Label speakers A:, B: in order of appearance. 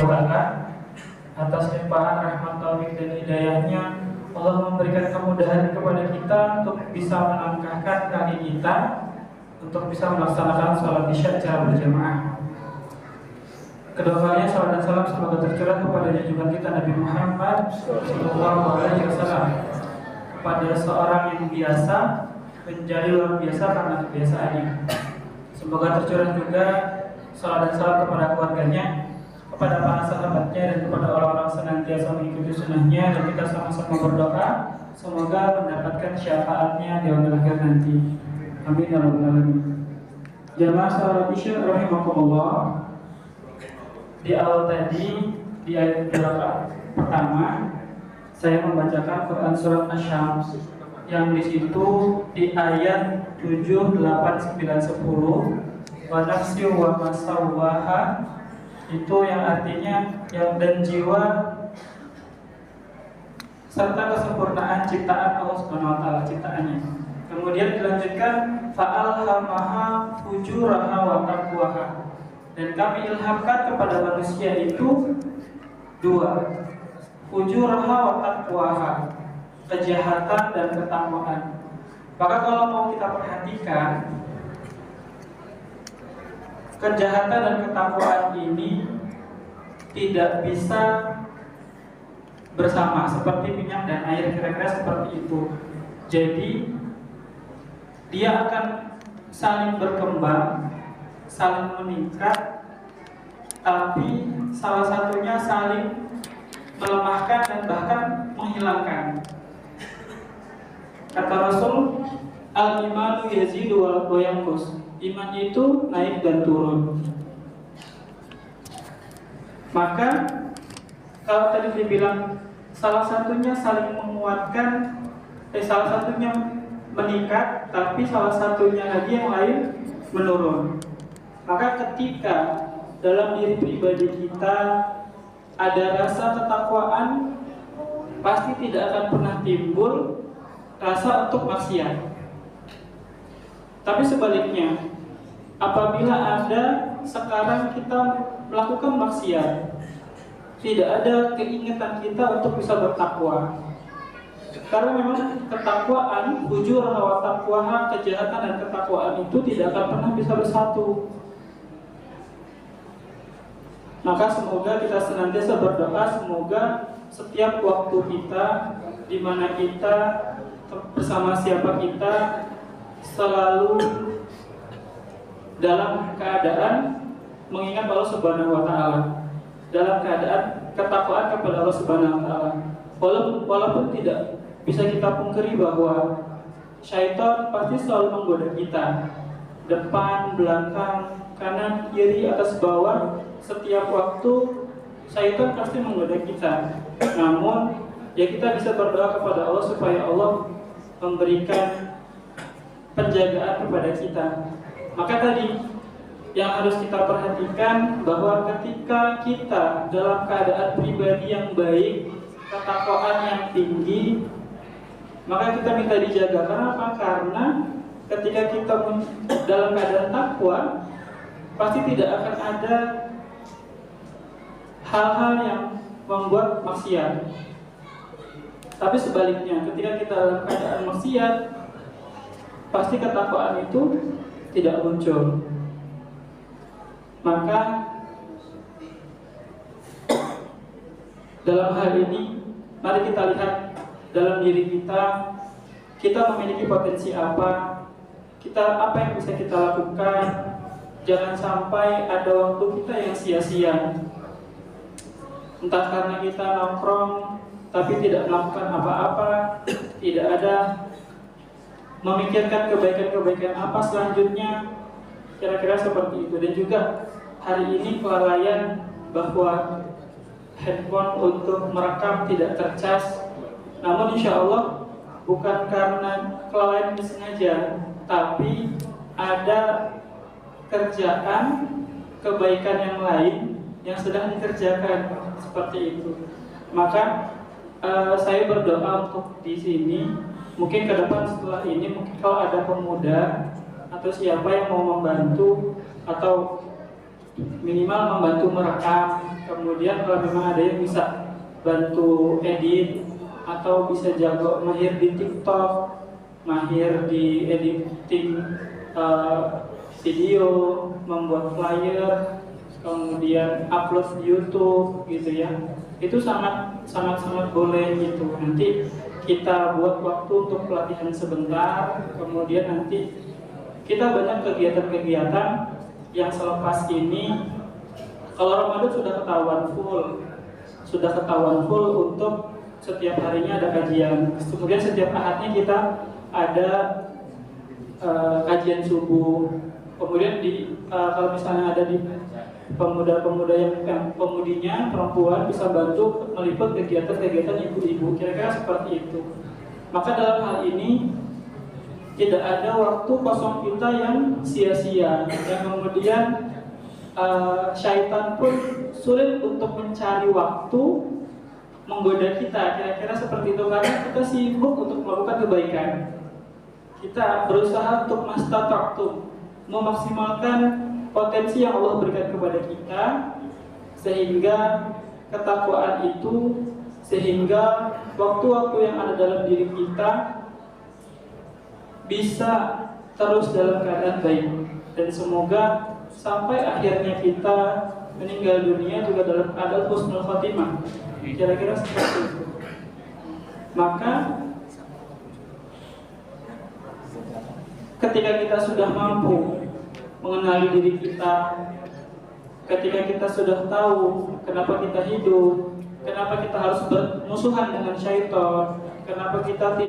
A: sempurnakan. Atas limpahan rahmat taufik dan hidayahnya, Allah memberikan kemudahan kepada kita untuk bisa melangkahkan kaki kita untuk bisa melaksanakan sholat isya secara berjamaah. Kedua kalinya salam dan salam semoga tercurah kepada junjungan kita Nabi Muhammad SAW, kepada seorang yang biasa menjadi luar biasa karena kebiasaannya. Semoga tercurah juga salam dan salam kepada keluarganya, kepada para sahabatnya, dan kepada orang-orang senantiasa mengikuti sunnahnya. Dan kita sama-sama berdoa semoga mendapatkan syafaatnya di akhir nanti. Amin ya rabbal alamin. Jamaah salat isya rahimakumullah. Di awal tadi, di ayat pertama, saya membacakan Quran surat Asy-Syams yang di situ di ayat 7, 8, 9, 10, wa nafsi wa masawwaha, itu yang artinya yang dan jiwa serta kesempurnaan ciptaan Allah Subhanahu wa taala ciptaannya. Kemudian dilanjutkan fa'alhamaha fujuraha wa taqwaha, dan kami ilhamkan kepada manusia itu dua, fujuraha wa taqwaha, kejahatan dan ketakwaan. Maka kalau mau kita perhatikan, kejahatan dan ketakwaan ini tidak bisa bersama seperti minyak dan air, kira-kira seperti itu. Jadi dia akan saling berkembang, saling meningkat, tapi salah satunya saling melemahkan dan bahkan menghilangkan. Kata Rasul, al-imanu yazidu wa yanqus, iman itu naik dan turun. Maka kalau tadi dibilang salah satunya saling menguatkan, salah satunya meningkat, tapi salah satunya lagi yang lain menurun. Maka ketika dalam diri pribadi kita ada rasa ketakwaan, pasti tidak akan pernah timbul rasa untuk maksiat. Tapi sebaliknya, apabila ada sekarang kita melakukan maksiat, tidak ada keinginan kita untuk bisa bertakwa. Karena memang ketakwaan, fujur wa taqwaha, kejahatan dan ketakwaan itu tidak akan pernah bisa bersatu. Maka semoga kita senantiasa berdoa, semoga setiap waktu kita, di mana kita bersama siapa kita, selalu dalam keadaan mengingat Allah Subhanahu wa taala, dalam keadaan ketakwaan kepada Allah Subhanahu wa taala. Walaupun tidak bisa kita pungkiri bahwa syaitan pasti selalu menggoda kita, depan, belakang, kanan, kiri, atas, bawah. Setiap waktu syaitan pasti menggoda kita. Namun ya kita bisa berdoa kepada Allah supaya Allah memberikan penjagaan kepada kita. Maka tadi yang harus kita perhatikan bahwa ketika kita dalam keadaan pribadi yang baik, ketakwaan yang tinggi, maka kita minta dijaga. Kenapa? Karena ketika kita dalam keadaan takwa, pasti tidak akan ada hal-hal yang membuat maksiat. Tapi sebaliknya, ketika kita dalam keadaan maksiat, pasti ketakwaan itu tidak muncul. Maka dalam hal ini, mari kita lihat dalam diri kita memiliki potensi apa, apa yang bisa kita lakukan. Jangan sampai ada waktu kita yang sia-sia, entah karena kita nongkrong tapi tidak melakukan apa-apa, tidak ada memikirkan kebaikan-kebaikan apa selanjutnya, kira-kira seperti itu. Dan juga hari ini kelalaian bahwa handphone untuk merekam tidak tercas. Namun insya Allah bukan karena kelalaian disengaja, tapi ada kerjaan kebaikan yang lain yang sedang dikerjakan seperti itu. Maka saya berdoa untuk di sini, mungkin ke depan setelah ini, mungkin kalau ada pemuda atau siapa yang mau membantu atau minimal membantu merekam Kemudian kalau memang ada yang bisa bantu edit atau bisa jago mahir di TikTok, mahir di editing video, membuat flyer, kemudian upload di YouTube gitu ya. Itu sangat boleh gitu. Nanti kita buat waktu untuk pelatihan sebentar, kemudian nanti kita banyak kegiatan-kegiatan yang selepas ini. Kalau Ramadan sudah ketahuan full untuk setiap harinya ada kajian. Kemudian setiap ahadnya kita ada kajian subuh. Kemudian kalau misalnya ada di pemuda-pemuda yang pemudinya perempuan bisa bantu meliput kegiatan-kegiatan ibu-ibu, kira-kira seperti itu. Maka dalam hal ini tidak ada waktu kosong kita yang sia-sia, yang kemudian syaitan pun sulit untuk mencari waktu menggoda kita, kira-kira seperti itu, karena kita sibuk untuk melakukan kebaikan. Kita berusaha untuk mastata'tum, memaksimalkan potensi yang Allah berikan kepada kita, sehingga ketakwaan itu, sehingga waktu-waktu yang ada dalam diri kita bisa terus dalam keadaan baik, dan semoga sampai akhirnya kita meninggal dunia juga dalam keadaan husnul khotimah, kira-kira seperti itu. Maka ketika kita sudah mampu mengenali diri kita, ketika kita sudah tahu kenapa kita hidup, kenapa kita harus bermusuhan dengan syaitan, kenapa kita